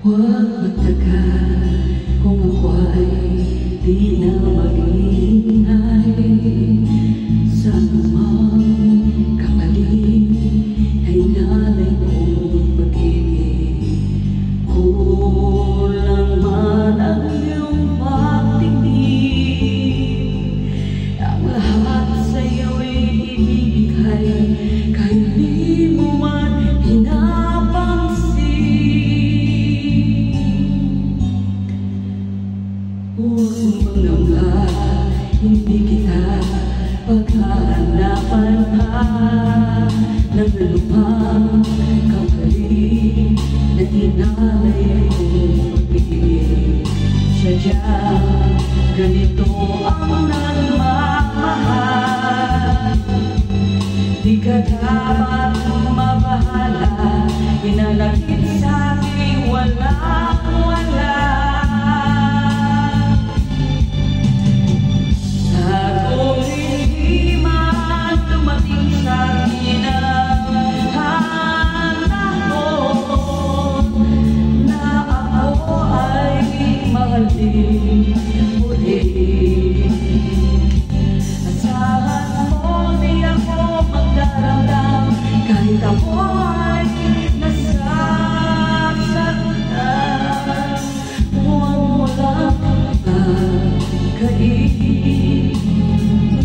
Huwag magtagal kung ako ay di na mag-iingay sa anumang kapalit ay nalay kong pag-ibig. Kulang man ang iyong pagtingin, ang lahat sa'yo'y ibibigay kahit di mo man huwag mangamba, hindi kita paghahanapan pa ng anumang kapalit na inalay kong pag-ibig. Sadyang ganito ang nagmamahal, di ka dapat mabahala, inalakit sa'kin walang-wala. Asahan mo di ako magdaramdam kahit ako ay nasasaktan. Huwag mo lang pagkain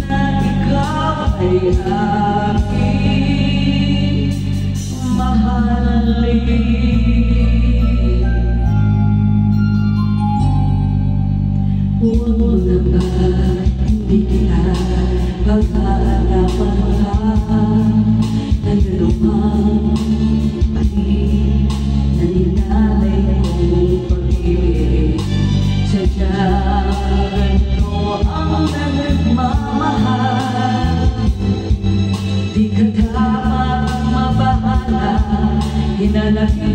na ikaw ay aking mahalin. Huwag mo na ba hindi kita paghahanapan pa ng anumang palit na ninalay kong pag-ibig. Sadyang ganito ang nagmamahal, di ka dapat mabahala, hinanakit